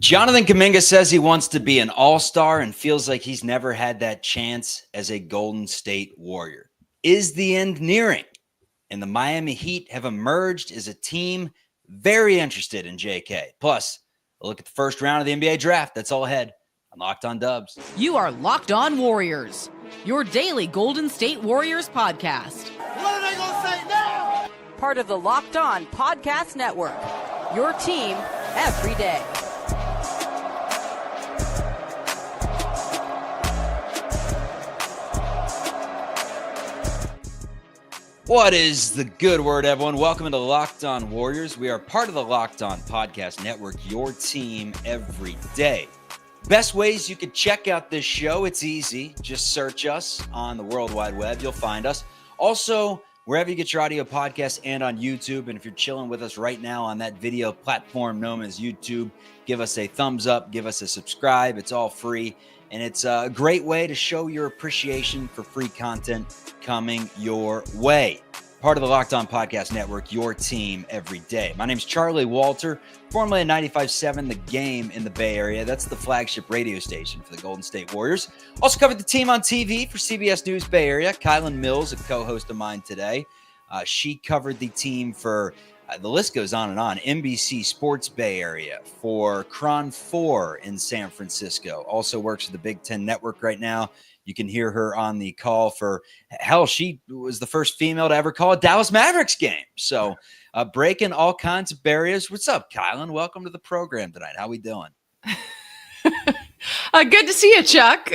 Jonathan Kuminga says he wants to be an all-star and feels like he's never had that chance as a Golden State Warrior. Is the end nearing? And the Miami Heat have emerged as a team very interested in JK. Plus, a look at the first round of the NBA draft. That's all ahead on Locked On Dubs. You are Locked On Warriors, your daily Golden State Warriors podcast. What are they going to say now? Part of the Locked On Podcast Network, your team every day. What is the good word, everyone? Welcome into Locked On Warriors. We are part of the Locked On Podcast Network, your team every day. Best ways you can check out this show, it's easy. Just search us on the World Wide Web. You'll find us. Also, wherever you get your audio podcasts and on YouTube. And if you're chilling with us right now on that video platform known as YouTube, give us a thumbs up, give us a subscribe. It's all free. And it's a great way to show your appreciation for free content coming your way. Part of the Locked On Podcast Network, your team every day. My name's Charlie Walter, formerly at 95.7 The Game in the Bay Area. That's the flagship radio station for the Golden State Warriors. Also covered the team on TV for CBS News Bay Area. Kylen Mills, a co-host of mine today. She covered the team for, the list goes on and on, NBC Sports Bay Area, for Cron 4 in San Francisco. Also works for the Big Ten Network right now. You can hear her on the call for, hell, she was the first female to ever call a Dallas Mavericks game. So breaking all kinds of barriers. What's up, Kylen? Welcome to the program tonight. How we doing? Good to see you, Chuck.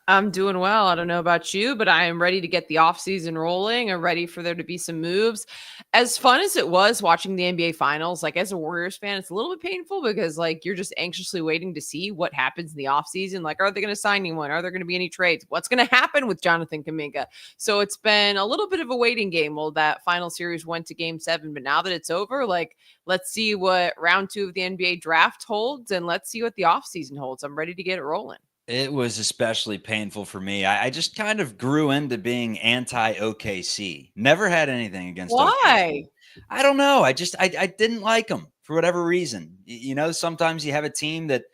I'm doing well. I don't know about you, but I am ready to get the offseason rolling. I'm ready for there to be some moves. As fun as it was watching the NBA Finals, like as a Warriors fan, it's a little bit painful because like you're just anxiously waiting to see what happens in the offseason. Like, are they going to sign anyone? Are there going to be any trades? What's going to happen with Jonathan Kuminga? So it's been a little bit of a waiting game. Well, that final series went to Game 7, but now that it's over, like, let's see what round 2 of the NBA draft holds, and let's see what the offseason holds. I'm ready to get it rolling. It was especially painful for me. I just kind of grew into being anti-OKC. Never had anything against Why? OKC. I don't know. I didn't like them for whatever reason. You know, sometimes you have a team that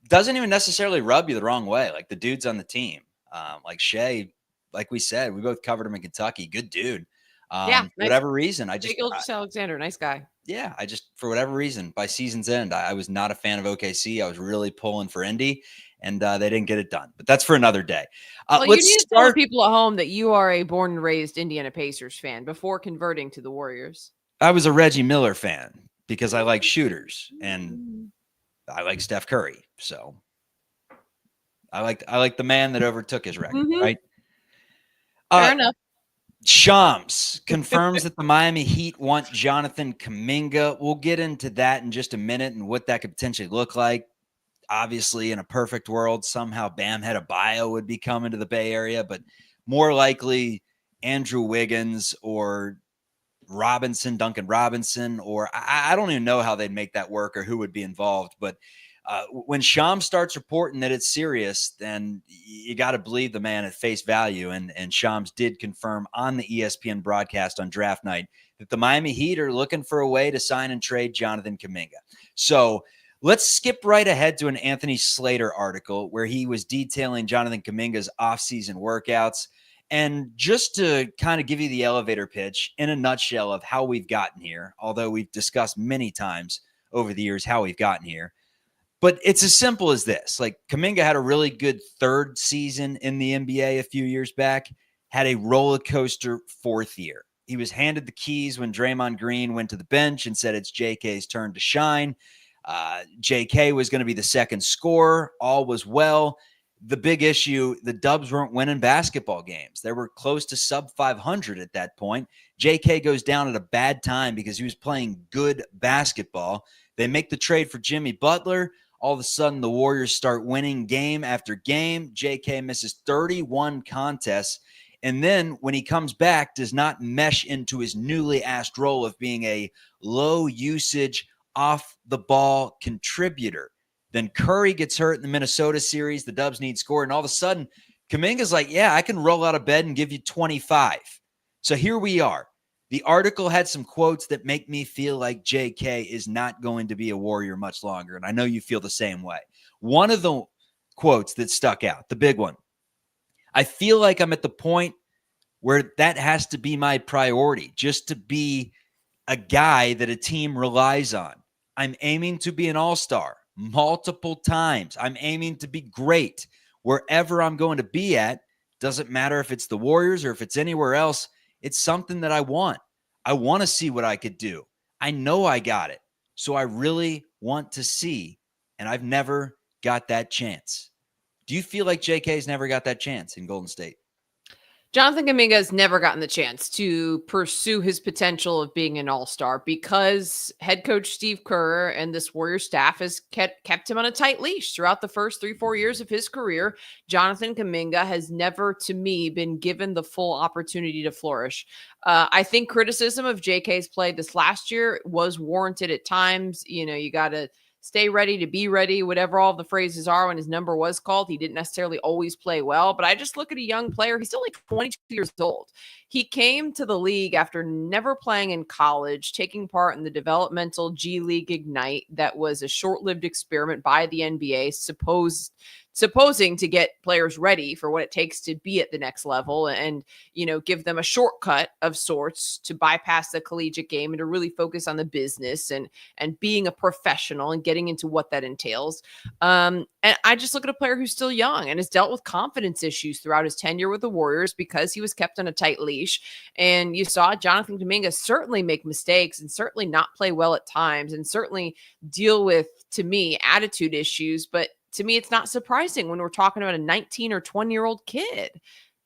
doesn't even necessarily rub you the wrong way. Like the dudes on the team, like Shea, like we said, we both covered him in Kentucky. Good dude. Yeah. For whatever reason, I just Alexander, nice guy. Yeah, for whatever reason, by season's end, I was not a fan of OKC. I was really pulling for Indy, and they didn't get it done. But that's for another day. Well, you need to tell the people at home that you are a born and raised Indiana Pacers fan before converting to the Warriors. I was a Reggie Miller fan because I like shooters, and I like Steph Curry. So I like the man that overtook his record, right? Fair enough. Shams confirms that the Miami Heat want Jonathan Kuminga. We'll get into that in just a minute and what that could potentially look like. Obviously, in a perfect world, somehow Bam Adebayo would be coming to the Bay Area, but more likely Andrew Wiggins or Duncan Robinson, or I don't even know how they'd make that work or who would be involved. But when Shams starts reporting that it's serious, then you got to believe the man at face value. And Shams did confirm on the ESPN broadcast on draft night that the Miami Heat are looking for a way to sign and trade Jonathan Kuminga. So let's skip right ahead to an Anthony Slater article where he was detailing Jonathan Kuminga's offseason workouts. And just to kind of give you the elevator pitch in a nutshell of how we've gotten here, although we've discussed many times over the years how we've gotten here. But it's as simple as this. Like, Kuminga had a really good third season in the NBA a few years back, had a roller coaster fourth year. He was handed the keys when Draymond Green went to the bench and said it's JK's turn to shine. JK was going to be the second scorer. All was well. The big issue, the Dubs weren't winning basketball games. They were close to sub 500 at that point. JK goes down at a bad time because he was playing good basketball. They make the trade for Jimmy Butler. All of a sudden, the Warriors start winning game after game. JK misses 31 contests. And then when he comes back, does not mesh into his newly asked role of being a low usage, off the ball contributor. Then Curry gets hurt in the Minnesota series. The Dubs need score. And all of a sudden, Kuminga's like, yeah, I can roll out of bed and give you 25. So here we are. The article had some quotes that make me feel like JK is not going to be a Warrior much longer. And I know you feel the same way. One of the quotes that stuck out, the big one, I feel like I'm at the point where that has to be my priority, just to be a guy that a team relies on. I'm aiming to be an all-star multiple times. I'm aiming to be great wherever I'm going to be at. Doesn't matter if it's the Warriors or if it's anywhere else. It's something that I want. I want to see what I could do. I know I got it. So I really want to see, and I've never got that chance. Do you feel like JK's never got that chance in Golden State? Jonathan Kuminga has never gotten the chance to pursue his potential of being an all-star because head coach Steve Kerr and this Warrior staff has kept him on a tight leash throughout the first 3-4 years of his career. Jonathan Kuminga has never, to me, been given the full opportunity to flourish. I think criticism of JK's play this last year was warranted at times. You know, you got to stay ready to be ready, whatever all the phrases are. When his number was called, he didn't necessarily always play well, but I just look at a young player. He's still like 22 years old. He came to the league after never playing in college, taking part in the developmental G League Ignite. That was a short-lived experiment by the NBA, supposing to get players ready for what it takes to be at the next level and, you know, give them a shortcut of sorts to bypass the collegiate game and to really focus on the business and being a professional and getting into what that entails. And I just look at a player who's still young and has dealt with confidence issues throughout his tenure with the Warriors because he was kept on a tight leash. And you saw Jonathan Kuminga certainly make mistakes and certainly not play well at times and certainly deal with, to me, attitude issues. But to me, it's not surprising when we're talking about a 19 or 20-year-old kid.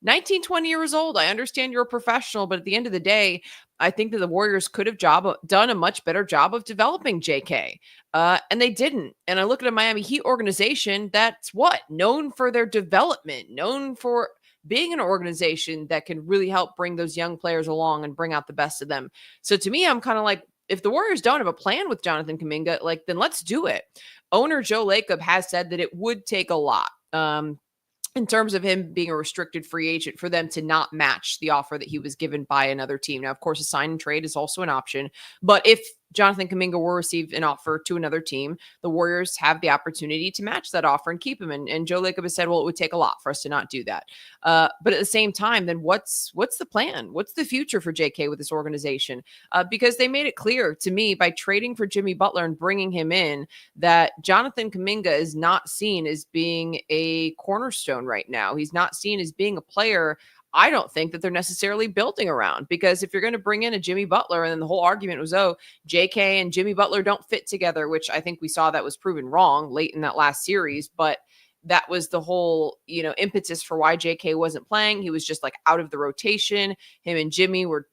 19, 20 years old. I understand you're a professional, but at the end of the day, I think that the Warriors could have done a much better job of developing JK. And they didn't. And I look at a Miami Heat organization that's known for their development, known for being an organization that can really help bring those young players along and bring out the best of them. So to me, I'm kind of like, if the Warriors don't have a plan with Jonathan Kuminga, then let's do it. Owner Joe Lacob has said that it would take a lot in terms of him being a restricted free agent for them to not match the offer that he was given by another team. Now, of course, a sign and trade is also an option, but if Jonathan Kuminga will receive an offer to another team, the Warriors have the opportunity to match that offer and keep him. And Joe Lacob has said, well, it would take a lot for us to not do that. But at the same time, then what's the plan? What's the future for JK with this organization? Because they made it clear to me by trading for Jimmy Butler and bringing him in that Jonathan Kuminga is not seen as being a cornerstone right now. He's not seen as being a player I don't think that they're necessarily building around, because if you're going to bring in a Jimmy Butler, and then the whole argument was, oh, JK and Jimmy Butler don't fit together, which I think we saw that was proven wrong late in that last series. But that was the whole, impetus for why JK wasn't playing. He was just like out of the rotation. Him and Jimmy were,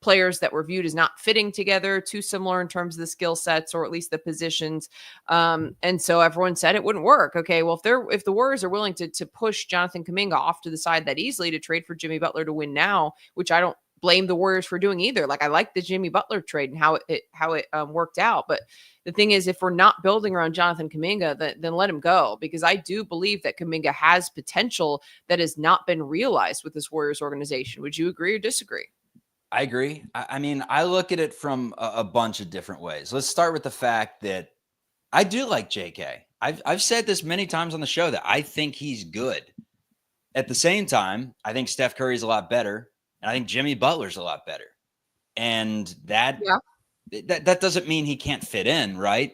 players that were viewed as not fitting together, too similar in terms of the skill sets, or at least the positions. And so everyone said it wouldn't work. Okay, well, if the Warriors are willing to push Jonathan Kuminga off to the side that easily to trade for Jimmy Butler to win now, which I don't blame the Warriors for doing either. Like, I like the Jimmy Butler trade and how it worked out. But the thing is, if we're not building around Jonathan Kuminga, then let him go, because I do believe that Kuminga has potential that has not been realized with this Warriors organization. Would you agree or disagree? I agree. I mean, I look at it from a bunch of different ways. Let's start with the fact that I do like JK. I've said this many times on the show that I think he's good. At the same time, I think Steph Curry's a lot better, and I think Jimmy Butler's a lot better. And that doesn't mean he can't fit in, right?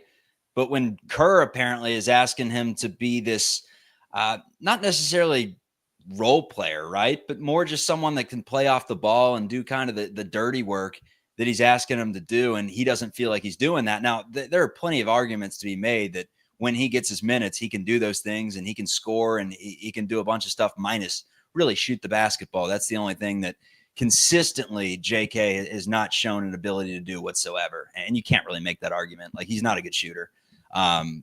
But when Kerr apparently is asking him to be this, not necessarily role player, right, but more just someone that can play off the ball and do kind of the dirty work that he's asking him to do, and he doesn't feel like he's doing that. Now, there are plenty of arguments to be made that when he gets his minutes, he can do those things, and he can score, and he can do a bunch of stuff minus really shoot the basketball. That's the only thing that consistently JK has not shown an ability to do whatsoever, and you can't really make that argument. Like, he's not a good shooter. I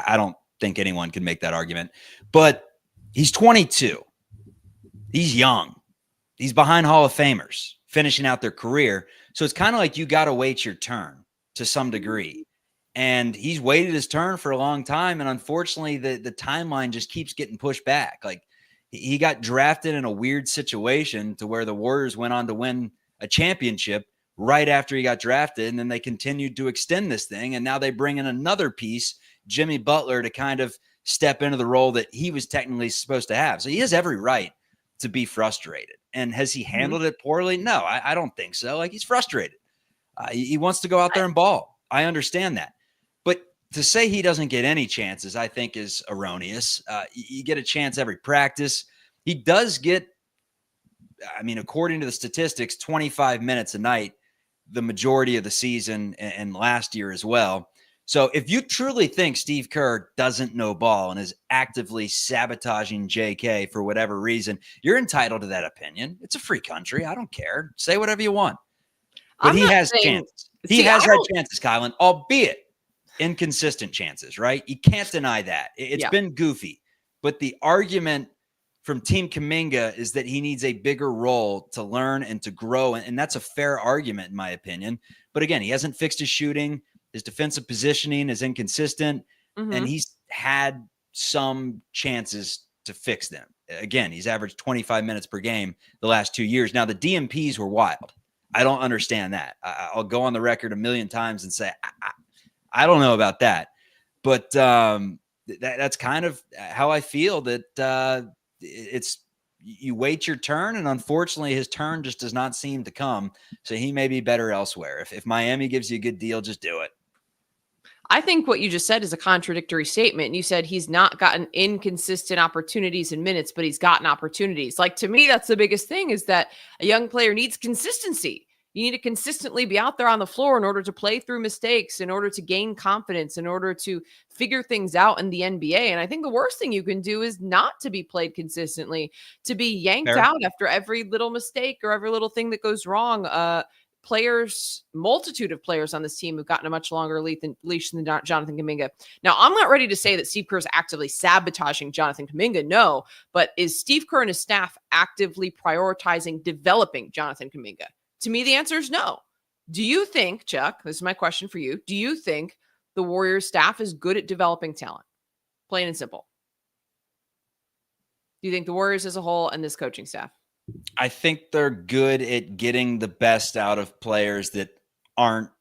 don't think anyone can make that argument, but he's 22. He's young. He's behind Hall of Famers finishing out their career. So it's kind of like you got to wait your turn to some degree. And he's waited his turn for a long time. And unfortunately, the timeline just keeps getting pushed back. Like, he got drafted in a weird situation to where the Warriors went on to win a championship right after he got drafted. And then they continued to extend this thing. And now they bring in another piece, Jimmy Butler, to kind of step into the role that he was technically supposed to have. So he has every right to be frustrated. And has he handled it poorly? No, I don't think so. Like, he's frustrated. He wants to go out there and ball. I understand that. But to say he doesn't get any chances, I think is erroneous. You get a chance every practice. He does get, I mean, according to the statistics, 25 minutes a night, the majority of the season and last year as well. So if you truly think Steve Kerr doesn't know ball and is actively sabotaging JK for whatever reason, you're entitled to that opinion. It's a free country. I don't care. Say whatever you want. But he has chances. He has had chances, Kylen, albeit inconsistent chances, right? You can't deny that. It's been goofy. But the argument from Team Kuminga is that he needs a bigger role to learn and to grow. And that's a fair argument, in my opinion. But again, he hasn't fixed his shooting. His defensive positioning is inconsistent. And he's had some chances to fix them. Again, he's averaged 25 minutes per game the last 2 years. Now, the DMPs were wild. I don't understand that. I'll go on the record a million times and say, I don't know about that. But that's kind of how I feel, that it's you wait your turn, and unfortunately his turn just does not seem to come. So he may be better elsewhere. If Miami gives you a good deal, just do it. I think what you just said is a contradictory statement. You said he's not gotten inconsistent opportunities in minutes, but he's gotten opportunities. Like, to me, that's the biggest thing, is that a young player needs consistency. You need to consistently be out there on the floor in order to play through mistakes, in order to gain confidence, in order to figure things out in the NBA. And I think the worst thing you can do is not to be played consistently, to be yanked out after every little mistake or every little thing that goes wrong. Multitude of players on this team have gotten a much longer leash than Jonathan Kuminga. Now, I'm not ready to say that Steve Kerr is actively sabotaging Jonathan Kuminga. No, but is Steve Kerr and his staff actively prioritizing developing Jonathan Kuminga? To me, the answer is no. Do you think, Chuck, this is my question for you, do you think the Warriors staff is good at developing talent? Plain and simple. Do you think the Warriors as a whole and this coaching staff? I think they're good at getting the best out of players that are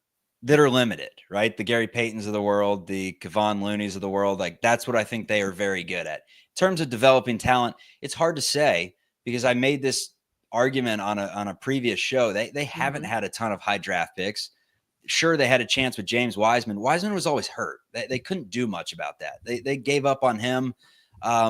limited, right? The Gary Paytons of the world, the Kevon Looney's of the world. Like, that's what I think they are very good at. In terms of developing talent, it's hard to say, because I made this argument on a previous show. They haven't had a ton of high draft picks. Sure, they had a chance with James Wiseman. Wiseman was always hurt. They couldn't do much about that. They gave up on him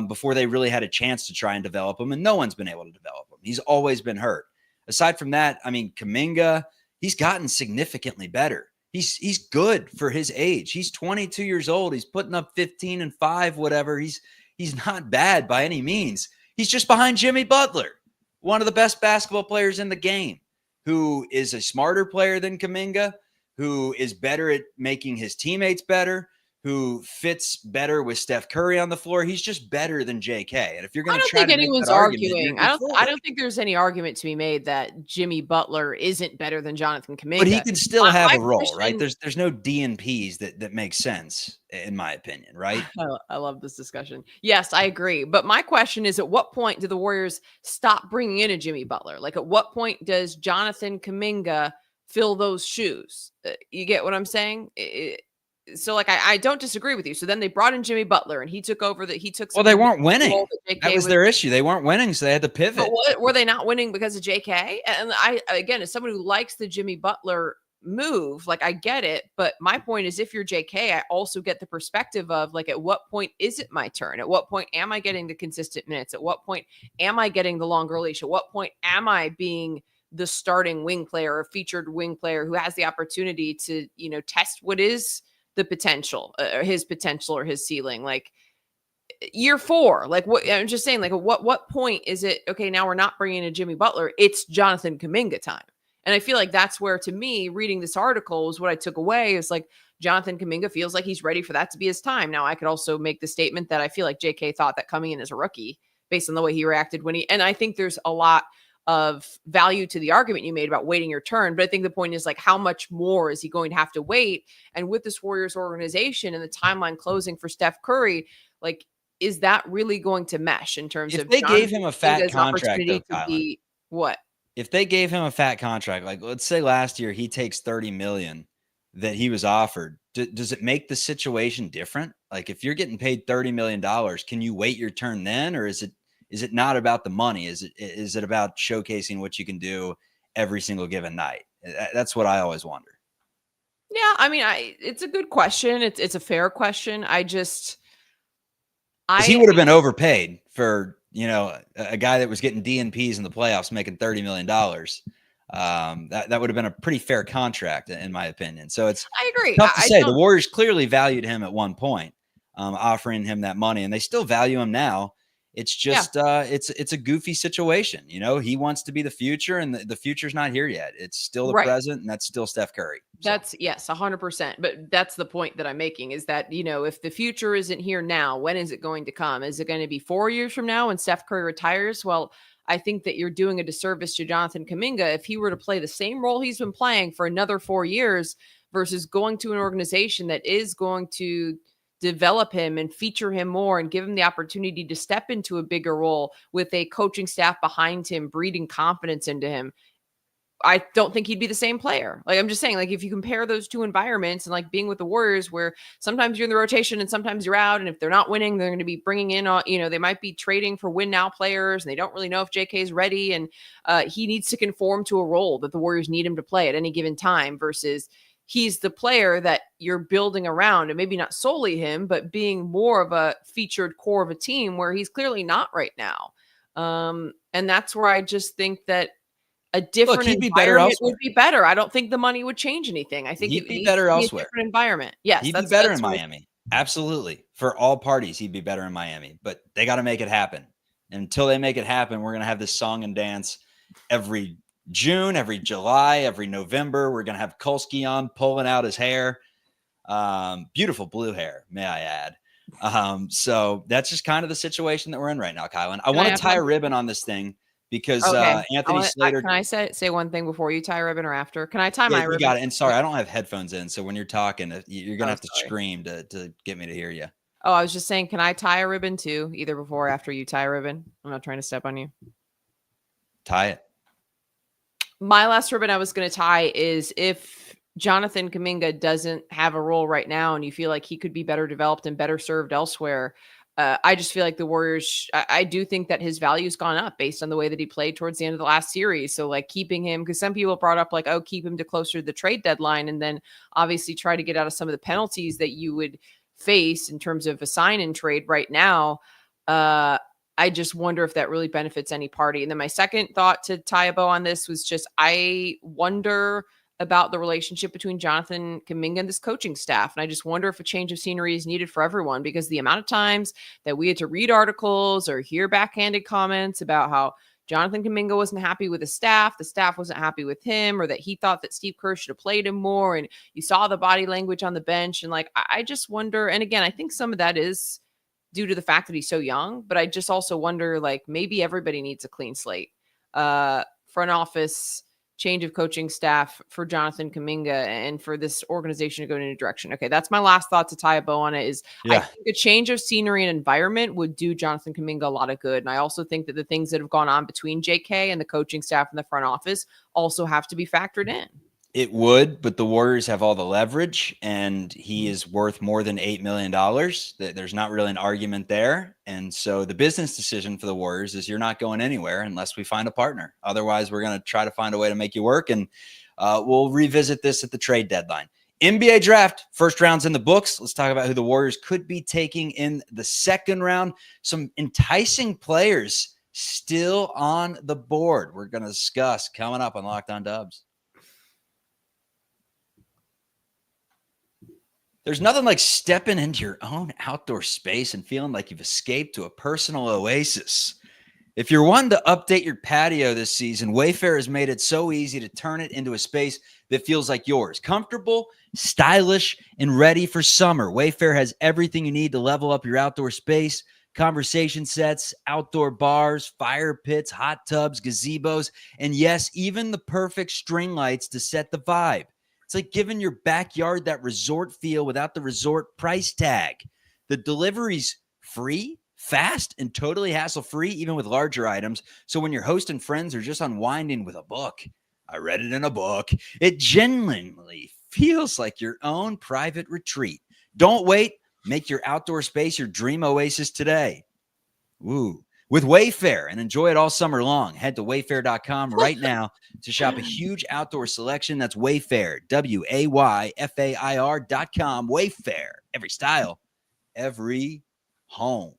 before they really had a chance to try and develop him, and no one's been able to develop him. He's always been hurt. Aside from that, I mean, Kuminga, he's gotten significantly better. He's good for his age. He's 22 years old. He's putting up 15 and 5, whatever. He's not bad by any means. He's just behind Jimmy Butler, one of the best basketball players in the game, who is a smarter player than Kuminga, who is better at making his teammates better, who fits better with Steph Curry on the floor. He's just better than JK. And if you're going to try to make that argument, I don't think anyone's arguing. I don't think there's any argument to be made that Jimmy Butler isn't better than Jonathan Kuminga. But he can still have a role, right? There's no DNPs that make sense, in my opinion, right? I love this discussion. Yes, I agree. But my question is, at what point do the Warriors stop bringing in a Jimmy Butler? Like, at what point does Jonathan Kuminga fill those shoes? You get what I'm saying? So, like, I don't disagree with you. So then they brought in Jimmy Butler, and he took over. Well, they weren't winning. That was their issue. They weren't winning, so they had to pivot. But were they not winning because of JK? And again, as someone who likes the Jimmy Butler move, like, I get it. But my point is, if you're JK, I also get the perspective of, like, at what point is it my turn? At what point am I getting the consistent minutes? At what point am I getting the longer leash? At what point am I being the starting wing player or featured wing player who has the opportunity to, test what is the potential, his potential or his ceiling? Like, year 4, like, what I'm just saying, like, what point is it? Okay, now we're not bringing in Jimmy Butler. It's Jonathan Kuminga time. And I feel like that's where, to me, reading this article is what I took away, is like, Jonathan Kuminga feels like he's ready for that to be his time. Now, I could also make the statement that I feel like JK thought that coming in as a rookie, based on the way he reacted and I think there's a lot of value to the argument you made about waiting your turn. But I think the point is, like, how much more is he going to have to wait? And with this Warriors organization and the timeline closing for Steph Curry, like, is that really going to mesh in terms of they gave him a fat contract, though, what? if they gave him a fat contract, like let's say last year he takes 30 million that he was offered, does it make the situation different? Like if you're getting paid $30 million, can you wait your turn then? Or is it not about the money? Is it about showcasing what you can do every single given night? That's what I always wonder. Yeah, I mean, it's a good question. It's a fair question. Because he would have been overpaid for, a guy that was getting DNPs in the playoffs making $30 million. That would have been a pretty fair contract, in my opinion. So I agree. Tough to say. The Warriors clearly valued him at one point, offering him that money, and they still value him now. It's just it's a goofy situation. He wants to be the future, and the future's not here yet. It's still the present, and that's still Steph Curry. So. That's 100%. But that's the point that I'm making is that, if the future isn't here now, when is it going to come? Is it going to be 4 years from now when Steph Curry retires? Well, I think that you're doing a disservice to Jonathan Kuminga if he were to play the same role he's been playing for another 4 years versus going to an organization that is going to develop him and feature him more and give him the opportunity to step into a bigger role with a coaching staff behind him, breeding confidence into him. I don't think he'd be the same player. Like, I'm just saying, like, if you compare those two environments and like being with the Warriors, where sometimes you're in the rotation and sometimes you're out. And if they're not winning, they're going to be bringing in, they might be trading for win now players and they don't really know if JK is ready. And he needs to conform to a role that the Warriors need him to play at any given time versus he's the player that you're building around, and maybe not solely him, but being more of a featured core of a team where he's clearly not right now. And that's where I just think that a different environment would be better. I don't think the money would change anything. I think he'd be better elsewhere. A different environment. Yes, he'd be better in Miami. Absolutely. For all parties, he'd be better in Miami. But they got to make it happen. And until they make it happen, we're going to have this song and dance every June, every July, every November. We're going to have Kolsky on pulling out his hair. Beautiful blue hair, may I add. So that's just kind of the situation that we're in right now, Kylen. I want to tie a ribbon on this thing. Because Anthony Slater. Can I say one thing before you tie a ribbon or after? Can I tie my ribbon? You got it. And sorry, I don't have headphones in. So when you're talking, you're going to have to scream to get me to hear you. Oh, I was just saying, can I tie a ribbon too? Either before or after you tie a ribbon? I'm not trying to step on you. Tie it. My last ribbon I was going to tie is if Jonathan Kuminga doesn't have a role right now and you feel like he could be better developed and better served elsewhere, I just feel like the Warriors, I do think that his value's gone up based on the way that he played towards the end of the last series. So like keeping him, because some people brought up like, oh, keep him to closer to the trade deadline. And then obviously try to get out of some of the penalties that you would face in terms of a sign and trade right now. I just wonder if that really benefits any party. And then my second thought to tie a bow on this was just, I wonder about the relationship between Jonathan Kuminga and this coaching staff. And I just wonder if a change of scenery is needed for everyone, because the amount of times that we had to read articles or hear backhanded comments about how Jonathan Kuminga wasn't happy with the staff wasn't happy with him, or that he thought that Steve Kerr should have played him more. And you saw the body language on the bench. And like, I just wonder, and again, I think some of that is due to the fact that he's so young, but I just also wonder, like, maybe everybody needs a clean slate. Front office, change of coaching staff for Jonathan Kuminga and for this organization to go in a new direction. Okay, that's my last thought to tie a bow on it is I think a change of scenery and environment would do Jonathan Kuminga a lot of good. And I also think that the things that have gone on between JK and the coaching staff in the front office also have to be factored in. It would, but the Warriors have all the leverage, and he is worth more than $8 million. There's not really an argument there. And so the business decision for the Warriors is you're not going anywhere unless we find a partner. Otherwise, we're going to try to find a way to make you work, and we'll revisit this at the trade deadline. NBA draft, first round's in the books. Let's talk about who the Warriors could be taking in the second round. Some enticing players still on the board. We're going to discuss coming up on Locked On Dubs. There's nothing like stepping into your own outdoor space and feeling like you've escaped to a personal oasis. If you're wanting to update your patio this season, WayFair has made it so easy to turn it into a space that feels like yours. Comfortable, stylish, and ready for summer. WayFair has everything you need to level up your outdoor space. Conversation sets, outdoor bars, fire pits, hot tubs, gazebos, and yes, even the perfect string lights to set the vibe. It's like giving your backyard that resort feel without the resort price tag. The delivery's free, fast and totally hassle-free, even with larger items. So when your host and friends are just unwinding with a book, I read it in a book, it genuinely feels like your own private retreat. Don't wait. Make your outdoor space your dream oasis today. Woo. With WayFair, and enjoy it all summer long. Head to wayfair.com right now to shop a huge outdoor selection. That's WayFair, WayFair.com. WayFair, every style, every home.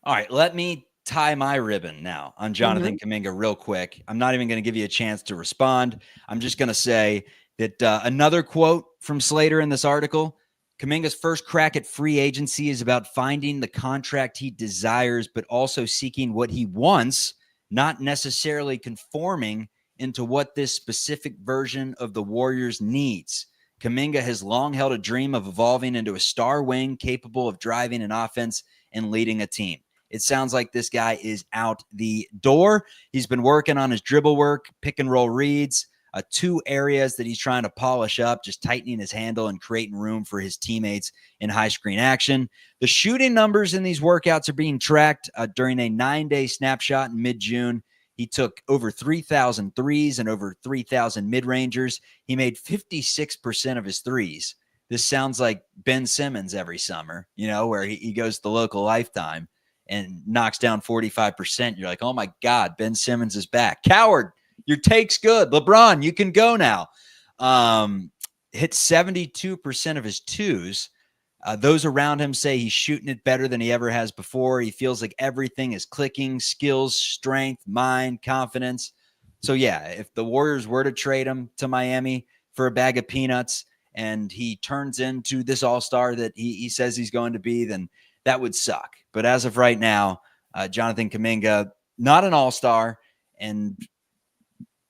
All right, let me tie my ribbon now on Jonathan Kuminga real quick. I'm not even going to give you a chance to respond. I'm just going to say that another quote from Slater in this article: Kuminga's first crack at free agency is about finding the contract he desires, but also seeking what he wants, not necessarily conforming into what this specific version of the Warriors needs. Kuminga has long held a dream of evolving into a star wing capable of driving an offense and leading a team. It sounds like this guy is out the door. He's been working on his dribble work, pick and roll reads, two areas that he's trying to polish up, just tightening his handle and creating room for his teammates in high screen action. The shooting numbers in these workouts are being tracked during a 9-day snapshot in mid-June. He took over 3,000 threes and over 3,000 mid-rangers. He made 56% of his threes. This sounds like Ben Simmons every summer, where he goes to the local Lifetime and knocks down 45%. You're like, oh my God, Ben Simmons is back. Coward, your take's good. LeBron, you can go now. Hit 72% of his twos. Those around him say he's shooting it better than he ever has before. He feels like everything is clicking: skills, strength, mind, confidence. So yeah, if the Warriors were to trade him to Miami for a bag of peanuts and he turns into this all-star that he says he's going to be, then that would suck. But as of right now, Jonathan Kuminga, not an all-star, and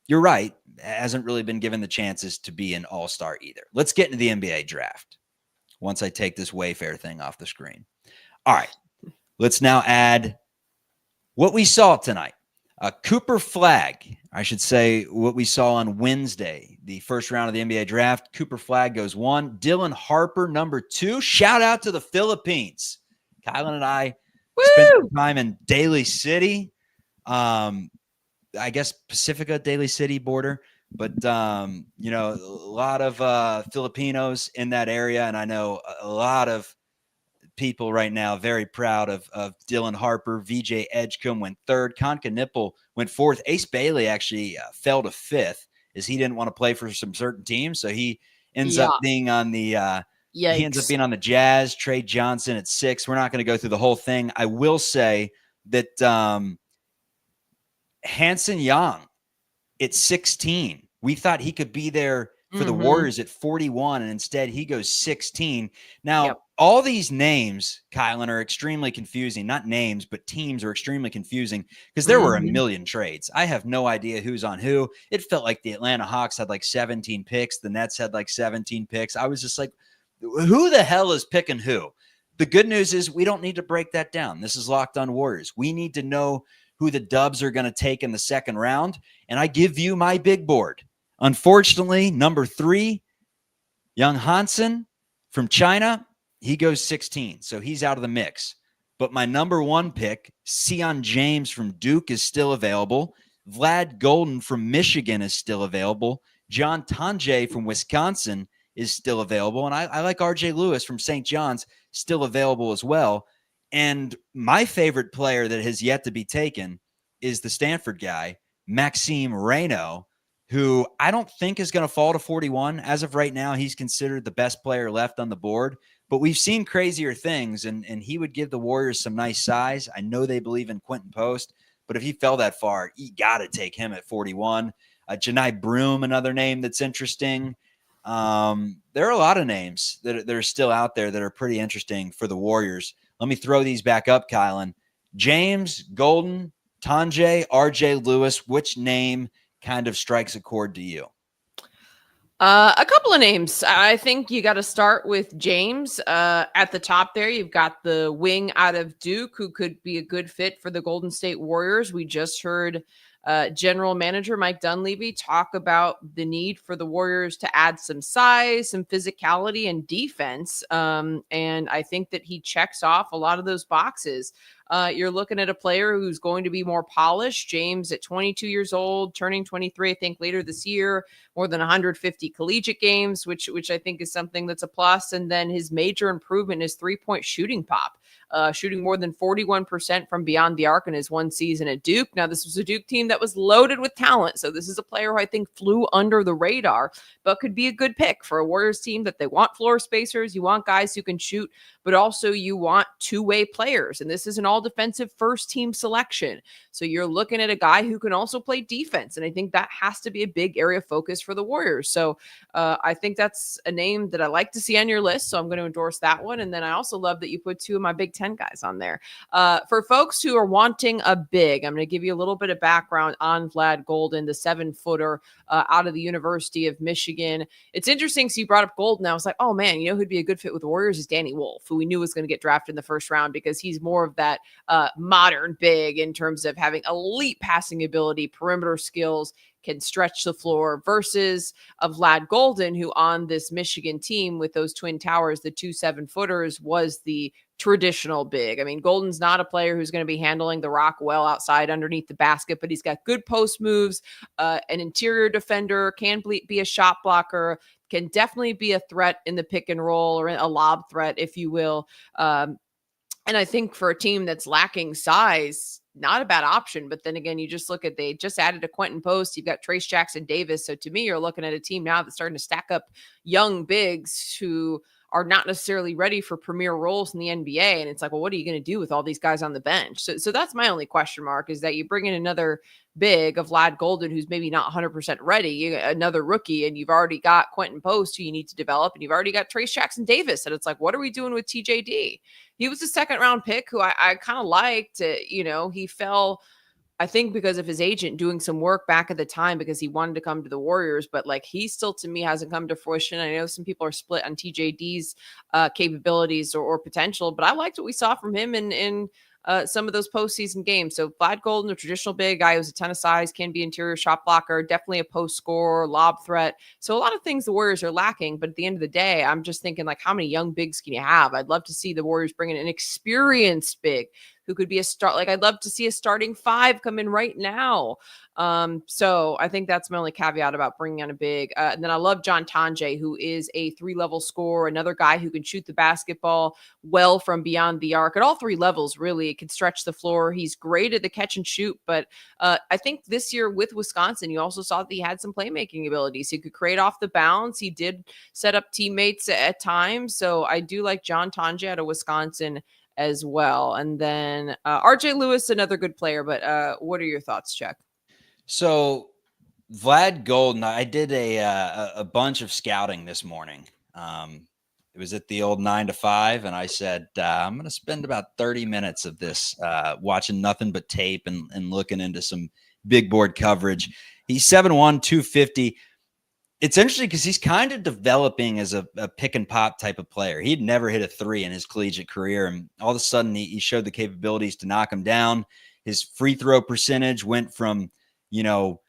you're right, hasn't really been given the chances to be an all-star either. Let's get into the NBA draft once I take this WayFair thing off the screen. All right, let's now add what we saw tonight. Cooper Flag, I should say what we saw on Wednesday, the first round of the NBA draft. Cooper Flag goes 1. Dylan Harper, number 2. Shout out to the Philippines. Kylen and I spent some time in Daly City. I guess Pacifica, Daly City border. But, a lot of Filipinos in that area. And I know a lot of people right now very proud of Dylan Harper. VJ Edgecombe went 3rd. Konka Nipple went 4th. Ace Bailey actually fell to 5th as he didn't want to play for some certain teams. So he ends up being on the he ends up being on the Jazz. Trey Johnson at 6. We're not going to go through the whole thing. I will say that Hanson Young at 16. We thought he could be there for the Warriors at 41, and instead he goes 16. Now, all these names, Kylen, are extremely confusing. Not names, but teams are extremely confusing because there were a million trades. I have no idea who's on who. It felt like the Atlanta Hawks had like 17 picks. The Nets had like 17 picks. I was just like, who the hell is picking who? The good news is we don't need to break that down. This is Locked On Warriors. We need to know who the Dubs are going to take in the second round, and I give you my big board. Unfortunately, number 3, Young Hansen from China, he goes 16, so he's out of the mix. But my number 1 pick, Sion James from Duke, is still available. Vlad Golden from Michigan is still available. John Tonje from Wisconsin is still available. And I like RJ Lewis from St. John's, still available as well. And my favorite player that has yet to be taken is the Stanford guy, Maxime Reynaud, who I don't think is going to fall to 41. As of right now, he's considered the best player left on the board. But we've seen crazier things, and he would give the Warriors some nice size. I know they believe in Quentin Post, but if he fell that far, you got to take him at 41. Janai Broom, another name that's interesting. There are a lot of names that are still out there that are pretty interesting for the Warriors. Let me throw these back up, Kylen. James, Golden, Tonje, RJ Lewis, which name kind of strikes a chord to you? A couple of names. I think you got to start with James. At the top there, you've got the wing out of Duke, who could be a good fit for the Golden State Warriors. We just heard General Manager Mike Dunleavy talk about the need for the Warriors to add some size, some physicality, and defense. And I think that he checks off a lot of those boxes. You're looking at a player who's going to be more polished. James, at 22 years old, turning 23, I think later this year, more than 150 collegiate games, which I think is something that's a plus. And then his major improvement is 3-point shooting pop. Shooting more than 41% from beyond the arc in his one season at Duke. Now, this was a Duke team that was loaded with talent. So this is a player who I think flew under the radar, but could be a good pick for a Warriors team that they want floor spacers. You want guys who can shoot, but also you want two-way players. And this is an all-defensive first-team selection. So you're looking at a guy who can also play defense. And I think that has to be a big area of focus for the Warriors. So I think that's a name that I like to see on your list. So I'm going to endorse that one. And then I also love that you put two of my Big Ten guys on there. For folks who are wanting a big, I'm going to give you a little bit of background on Vlad Golden, the 7-footer out of the University of Michigan. It's interesting. So you brought up Golden. I was like, oh man, you know who'd be a good fit with the Warriors is Danny Wolf, who we knew was going to get drafted in the first round because he's more of that modern big in terms of having elite passing ability, perimeter skills, can stretch the floor, versus a Vlad Golden, who on this Michigan team with those Twin Towers, the 2 7-footers, was the traditional big. I mean, Golden's not a player who's going to be handling the rock well outside underneath the basket, but he's got good post moves, an interior defender, can be a shot blocker, can definitely be a threat in the pick and roll or a lob threat, if you will. And I think for a team that's lacking size, not a bad option. But then again, you just look at, they just added a Quentin Post. You've got Trace Jackson Davis. So to me, you're looking at a team now that's starting to stack up young bigs who are not necessarily ready for premier roles in the NBA. And it's like, well, what are you going to do with all these guys on the bench? So that's my only question mark, is that you bring in another big of Vlad Golden, who's maybe not 100% ready, another rookie, and you've already got Quentin Post, who you need to develop, and you've already got Trace Jackson Davis. And it's like, what are we doing with TJD? He was a second round pick who I kind of liked. He fell, I think, because of his agent doing some work back at the time because he wanted to come to the Warriors, but like he still, to me, hasn't come to fruition. I know some people are split on TJD's capabilities or potential, but I liked what we saw from him in some of those postseason games. So Vlad Golden, a traditional big guy who's a ton of size, can be interior shot blocker, definitely a post scorer, lob threat. So a lot of things the Warriors are lacking, but at the end of the day, I'm just thinking, like, how many young bigs can you have? I'd love to see the Warriors bring in an experienced big who could be a start. Like, I'd love to see a starting 5 come in right now. So I think that's my only caveat about bringing on a big. And then I love John Tonje, who is a 3-level scorer, another guy who can shoot the basketball well from beyond the arc at all 3 levels. Really, it can stretch the floor. He's great at the catch and shoot, but I think this year with Wisconsin, you also saw that he had some playmaking abilities. He could create off the bounce. He did set up teammates at times. So I do like John Tonje out of Wisconsin as well. And then RJ Lewis, another good player, but what are your thoughts, Chuck? So Vlad Golden, I did a bunch of scouting this morning. It was at the old 9 to 5, and I said, I'm going to spend about 30 minutes of this watching nothing but tape and looking into some big board coverage. He's 7'1", 250. It's interesting because he's kind of developing as a pick and pop type of player. He'd never hit a 3 in his collegiate career, and all of a sudden he showed the capabilities to knock him down. His free throw percentage went from 59%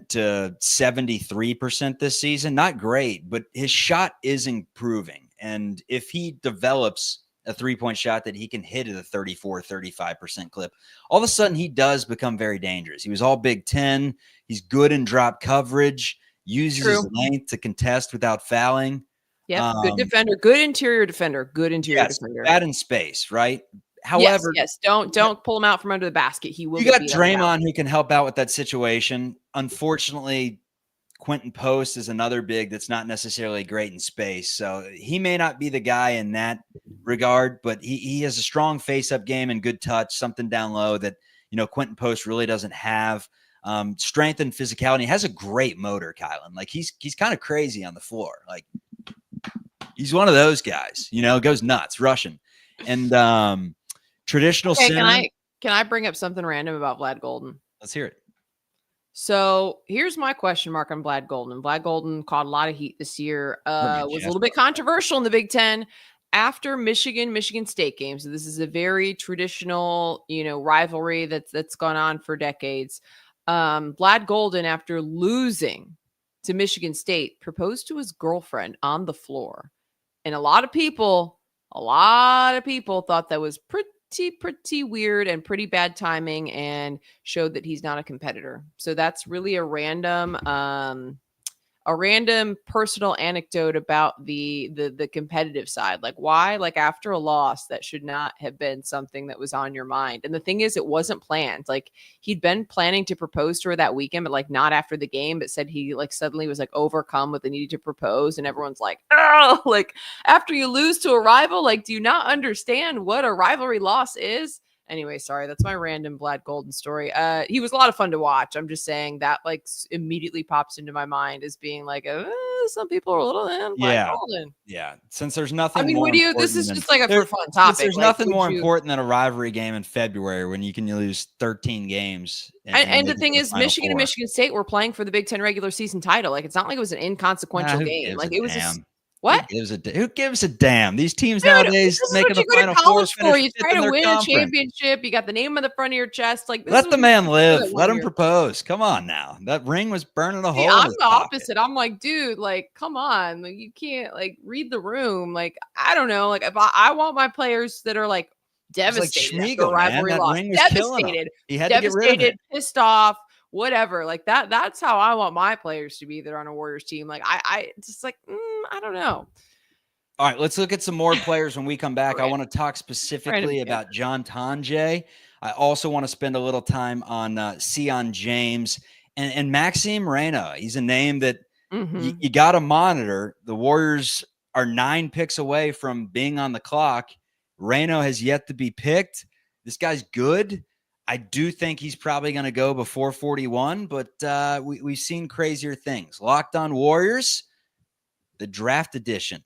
to 73% this season. Not great, but his shot is improving. And if he develops a 3-point shot that he can hit at a 34-35% clip, all of a sudden he does become very dangerous. He was all Big Ten. He's good in drop coverage, uses his length to contest without fouling. Yeah, good defender, good interior defender, defender. Bad in space, right? However, yes. Don't pull him out from under the basket. He will. You got Draymond who can help out with that situation. Unfortunately, Quentin Post is another big that's not necessarily great in space. So he may not be the guy in that regard, but he has a strong face-up game and good touch, something down low that, Quentin Post really doesn't have. Strength and physicality. He has a great motor, Kylen. Like he's kind of crazy on the floor. Like he's one of those guys, goes nuts, rushing. And traditional center. Can I bring up something random about Vlad Golden? Let's hear it. So here's my question mark on Vlad Golden. Vlad Golden caught a lot of heat this year. Was a little bit controversial in the Big Ten. after Michigan State games, this is a very traditional, rivalry that's gone on for decades. Vlad Golden, after losing to Michigan State, proposed to his girlfriend on the floor. And a lot of people thought that was pretty weird and pretty bad timing, and showed that he's not a competitor. So that's really a random personal anecdote about the competitive side. Like, why? Like, after a loss, that should not have been something that was on your mind. And the thing is, it wasn't planned. Like, he'd been planning to propose to her that weekend, but like not after the game, but said he like suddenly was like overcome with the need to propose. And everyone's like, oh, like after you lose to a rival, like, do you not understand what a rivalry loss is? Anyway, sorry, that's my random Vlad Golden story. He was a lot of fun to watch. I'm just saying that like immediately pops into my mind as being like, some people are a little Vlad Golden. Yeah. Since there's nothing. I mean, more this is just like a for fun topic. There's like, nothing more important than a rivalry game in February when you can lose 13 games. And the thing is, Michigan and Michigan State were playing for the Big Ten regular season title. Like, it's not like it was an inconsequential game. Like, it was just. What? Who gives a damn? These teams nowadays making the Final Four for. You try to win a championship. You got the name on the front of your chest. Like, let the man live. Let him propose. Come on now. That ring was burning a hole. I'm the opposite. I'm like, dude, like, come on. Like, you can't like read the room. Like, I don't know. Like, if I want my players that are like devastated like after rivalry loss, devastated, he had to get rid of it. Pissed off. Whatever, like that's how I want my players to be that are on a Warriors team. Like, I just like, I don't know. All right, let's look at some more players when we come back. I want to talk specifically about John Tonje. I also want to spend a little time on Sion James and Maxime Reynaud. He's a name that you got to monitor. The Warriors are 9 picks away from being on the clock. Reynaud has yet to be picked. This guy's good. I do think he's probably going to go before 41, but we've seen crazier things. Locked On Warriors, the draft edition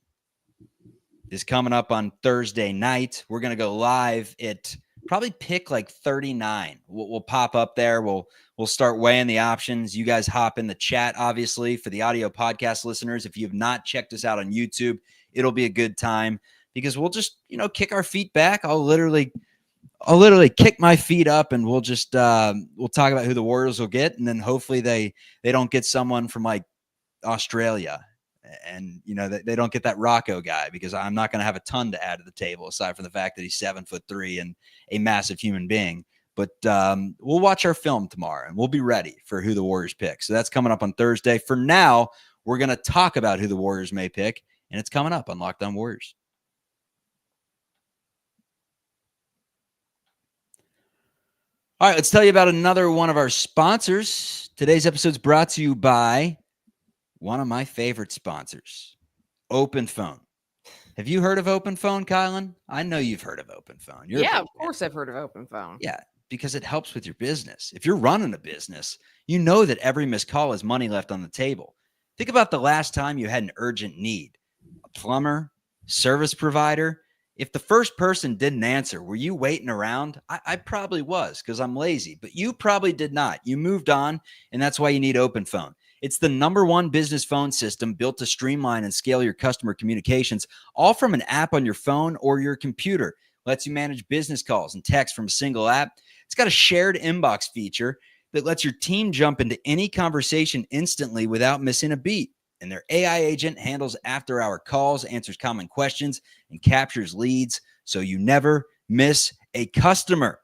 is coming up on Thursday night. We're going to go live at probably pick like 39. We'll pop up there. We'll start weighing the options. You guys hop in the chat, obviously, for the audio podcast listeners. If you have not checked us out on YouTube, it'll be a good time because we'll just, kick our feet back. I'll literally kick my feet up and we'll just we'll talk about who the Warriors will get, and then hopefully they don't get someone from like Australia, and they don't get that Rocco guy, because I'm not going to have a ton to add to the table aside from the fact that he's 7'3" and a massive human being. But we'll watch our film tomorrow and we'll be ready for who the Warriors pick. So that's coming up on Thursday. For now, we're going to talk about who the Warriors may pick, and it's coming up on Locked On Warriors. All right, let's tell you about another one of our sponsors. Today's episode is brought to you by one of my favorite sponsors, OpenPhone. Have you heard of OpenPhone, Kylen? I know you've heard of OpenPhone. Of course I've heard of OpenPhone. Yeah, because it helps with your business. If you're running a business, you know that every missed call is money left on the table. Think about the last time you had an urgent need. A plumber, service provider. If the first person didn't answer, were you waiting around? I probably was, because I'm lazy, but you probably did not. You moved on, and that's why you need OpenPhone. It's the #1 business phone system built to streamline and scale your customer communications, all from an app on your phone or your computer. Lets you manage business calls and text from a single app. It's got a shared inbox feature that lets your team jump into any conversation instantly without missing a beat. And their AI agent handles after-hour calls, answers common questions, and captures leads so you never miss a customer.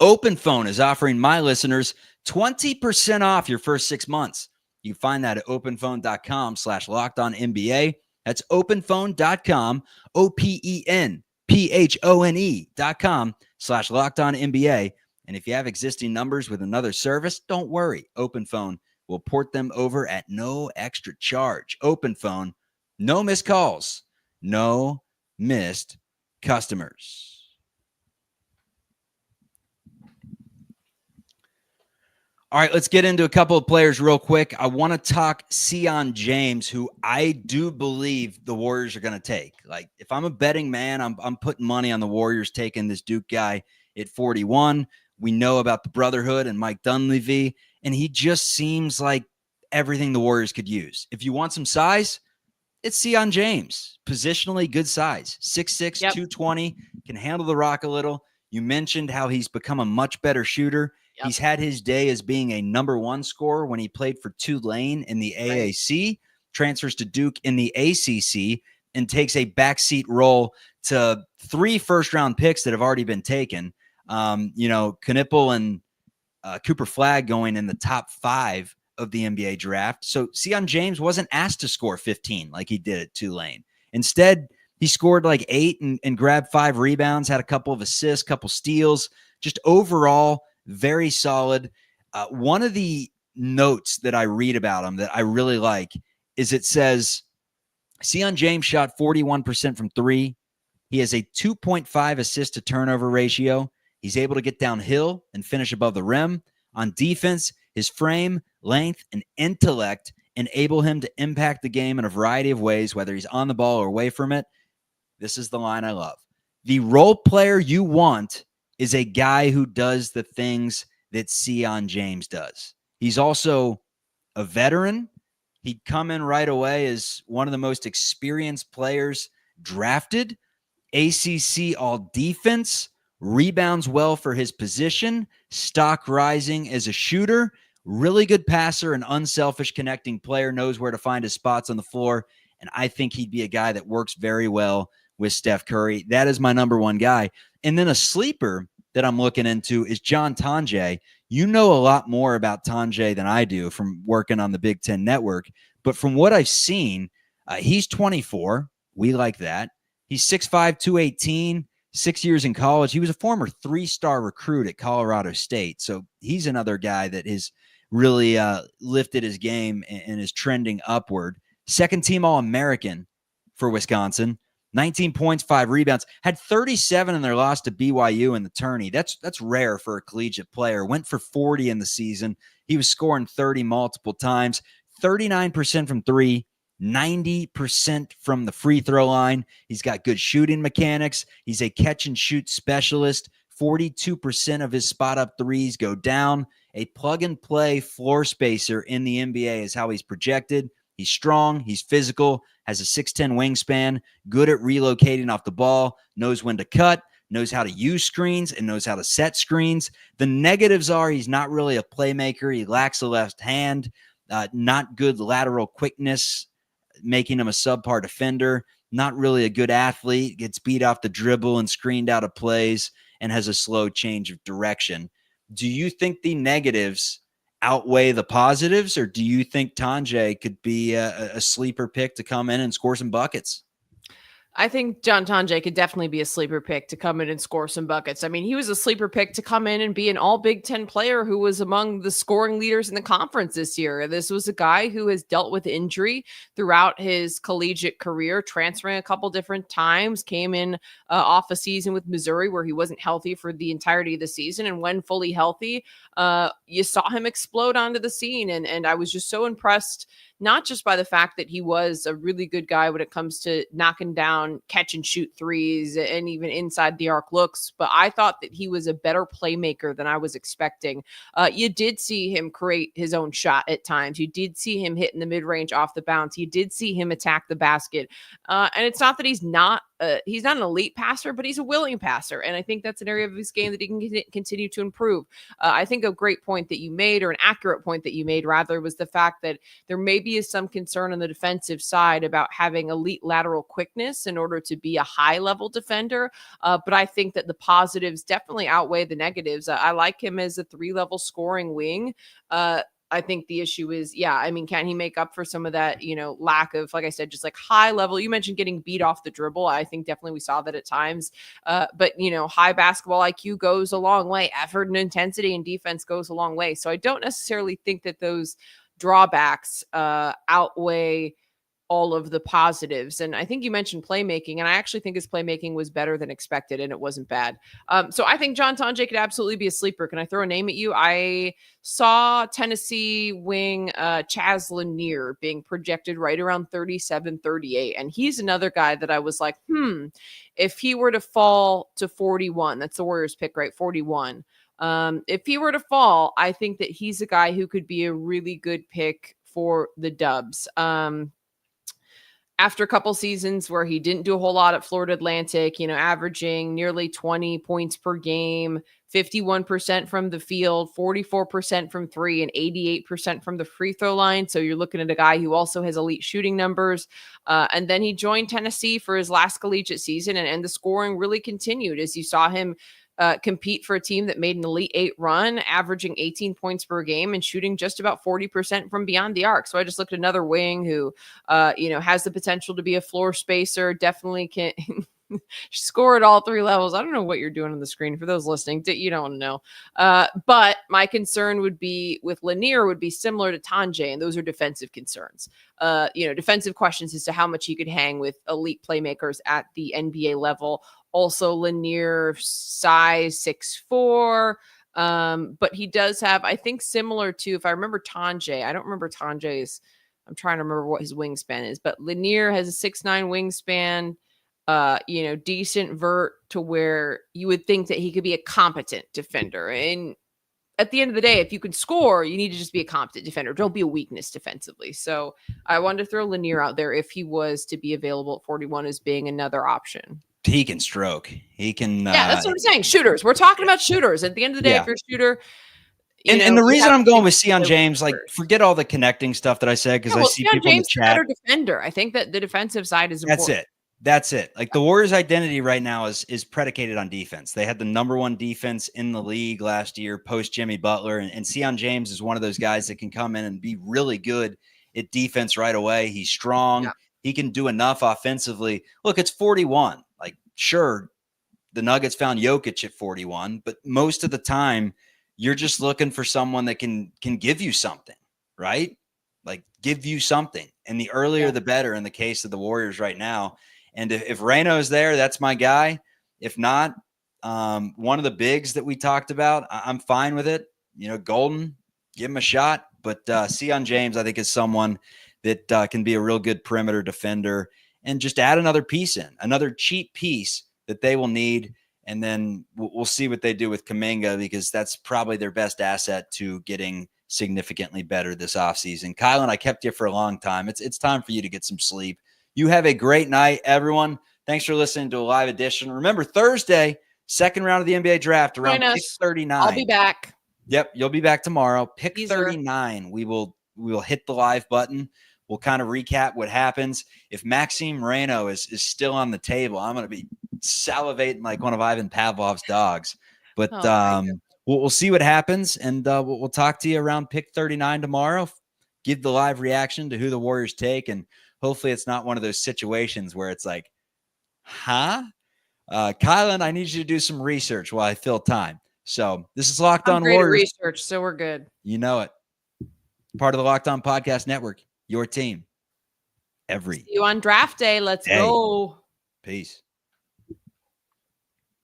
OpenPhone is offering my listeners 20% off your first 6 months. You can find that at openphone.com/lockedonnba. That's openphone.com, openphone.com/lockedonnba. And if you have existing numbers with another service, don't worry. OpenPhone will port them over at no extra charge. OpenPhone, no missed calls, no missed customers. All right, let's get into a couple of players real quick. I want to talk Sion James, who I do believe the Warriors are going to take. Like, if I'm a betting man, I'm putting money on the Warriors taking this Duke guy at 41. We know about the Brotherhood and Mike Dunleavy, and he just seems like everything the Warriors could use. If you want some size, It's Sion James, positionally good size, 6'6", Yep. 220, can handle the rock a little. You mentioned how he's become a much better shooter. Yep. He's had his day as being a number one scorer when he played for Tulane in the AAC, transfers to Duke in the ACC, and takes a backseat role to 3 first-round picks that have already been taken. Knipple and Cooper Flagg going in the top 5 of the NBA draft. So Sion James wasn't asked to score 15 like he did at Tulane. Instead, he scored like 8 and grabbed 5 rebounds, had a couple of assists, couple steals, just overall very solid. One of the notes that I read about him that I really like is it says Sion James shot 41% from 3. He has a 2.5 assist to turnover ratio. He's able to get downhill and finish above the rim. On defense, his frame, length, and intellect enable him to impact the game in a variety of ways, whether he's on the ball or away from it. This is the line I love. The role player you want is a guy who does the things that Sion James does. He's also a veteran. He'd come in right away as one of the most experienced players drafted. ACC all defense, rebounds well for his position, stock rising as a shooter, really good passer, an unselfish connecting player, knows where to find his spots on the floor. And I think he'd be a guy that works very well with Steph Curry. That is my number one guy. And then a sleeper that I'm looking into is John Tonje. You know a lot more about Tonje than I do from working on the Big Ten Network. But from what I've seen, he's 24. We like that. He's 6'5", 218, 6 years in college. He was a former 3-star recruit at Colorado State. So he's another guy that has really lifted his game and is trending upward. Second-team All-American for Wisconsin. 19 points, 5 rebounds, had 37 in their loss to BYU in the tourney. That's rare for a collegiate player. Went for 40 in the season. He was scoring 30 multiple times, 39% from 3, 90% from the free throw line. He's got good shooting mechanics. He's a catch and shoot specialist. 42% of his spot up threes go down. A plug and play floor spacer in the NBA is how he's projected. He's strong, he's physical, has a 6'10 wingspan, good at relocating off the ball, knows when to cut, knows how to use screens, and knows how to set screens. The negatives are he's not really a playmaker. He lacks a left hand, not good lateral quickness, making him a subpar defender, not really a good athlete, gets beat off the dribble and screened out of plays, and has a slow change of direction. Do you think the negatives outweigh the positives, or do you think Tonje could be a sleeper pick to come in and score some buckets? I think John Tonje could definitely be a sleeper pick to come in and score some buckets. I mean, he was a sleeper pick to come in and be an all Big Ten player who was among the scoring leaders in the conference this year. This was a guy who has dealt with injury throughout his collegiate career, transferring a couple different times, came in off a season with Missouri where he wasn't healthy for the entirety of the season. And when fully healthy, you saw him explode onto the scene. And I was just so impressed, not just by the fact that he was a really good guy when it comes to knocking down catch and shoot threes and even inside the arc looks, but I thought that he was a better playmaker than I was expecting. You did see him create his own shot at times. You did see him hit in the mid-range off the bounce. You did see him attack the basket. And it's not that he's not an elite passer, but he's a willing passer. And I think that's an area of his game that he can continue to improve. I think a great point that you made, or an accurate point that you made rather, was the fact that there maybe is some concern on the defensive side about having elite lateral quickness in order to be a high level defender. But I think that the positives definitely outweigh the negatives. I like him as a 3-level scoring wing. I think the issue is, can he make up for some of that, lack of, like I said, just like high level? You mentioned getting beat off the dribble. I think definitely we saw that at times. But high basketball IQ goes a long way. Effort and intensity and defense goes a long way. So I don't necessarily think that those drawbacks outweigh all of the positives. And I think you mentioned playmaking, and I actually think his playmaking was better than expected, and it wasn't bad. So I think John Tonje could absolutely be a sleeper. Can I throw a name at you? I saw Tennessee wing Chaz Lanier being projected right around 37, 38. And he's another guy that I was like, if he were to fall to 41, that's the Warriors pick, right? 41. If he were to fall, I think that he's a guy who could be a really good pick for the Dubs. after a couple seasons where he didn't do a whole lot at Florida Atlantic, averaging nearly 20 points per game, 51% from the field, 44% from three, and 88% from the free throw line. So you're looking at a guy who also has elite shooting numbers. And then he joined Tennessee for his last collegiate season, and the scoring really continued as you saw him compete for a team that made an Elite Eight run, averaging 18 points per game and shooting just about 40% from beyond the arc. So I just looked at another wing who, has the potential to be a floor spacer, definitely can score at all three levels. I don't know what you're doing on the screen for those listening. You don't know. But my concern would be with Lanier would be similar to Tanjay, and those are defensive concerns. Defensive questions as to how much he could hang with elite playmakers at the NBA level. Also, Lanier size 6'4", but he does have, I think, similar to, if I remember Tanjay, I don't remember Tanjay's, I'm trying to remember what his wingspan is, but Lanier has a 6'9" wingspan, decent vert to where you would think that he could be a competent defender. And at the end of the day, if you can score, you need to just be a competent defender. Don't be a weakness defensively. So I wanted to throw Lanier out there if he was to be available at 41 as being another option. He can stroke. He can. Yeah, that's what I'm saying. Shooters. We're talking about shooters. At the end of the day, if you're a shooter. And the reason I'm going with Sion James, like, forget all the connecting stuff that I said, because I see people in the chat. Better defender. I think that the defensive side is important. That's it. Like, the Warriors' identity right now is predicated on defense. They had the #1 defense in the league last year, post Jimmy Butler, and Sion James is one of those guys that can come in and be really good at defense right away. He's strong. Yeah. He can do enough offensively. Look, it's 41. Like, sure, the Nuggets found Jokic at 41, but most of the time you're just looking for someone that can give you something, right? Like, give you something. And the earlier, the better in the case of the Warriors right now. And if Reyno's there, that's my guy. If not, one of the bigs that we talked about, I'm fine with it. Golden, give him a shot. But Sion James, I think, is someone that can be a real good perimeter defender, and just add another piece in, another cheap piece that they will need. And then we'll see what they do with Kuminga, because that's probably their best asset to getting significantly better this offseason. Kylen, I kept you for a long time. It's time for you to get some sleep. You have a great night, everyone. Thanks for listening to a live edition. Remember, Thursday, second round of the NBA draft around pick 39. I'll be back. Yep, you'll be back tomorrow. Pick 39. We will hit the live button. We'll kind of recap what happens. If Maxime Reyno is still on the table, I'm going to be salivating like one of Ivan Pavlov's dogs. But we'll see what happens, and we'll talk to you around pick 39 tomorrow. Give the live reaction to who the Warriors take, and hopefully it's not one of those situations where it's like, Kylen, I need you to do some research while I fill time. So this is Locked On Warriors. Research, so we're good. You know it. Part of the Locked On Podcast Network. Your team. See you on draft day. Let's go. Peace.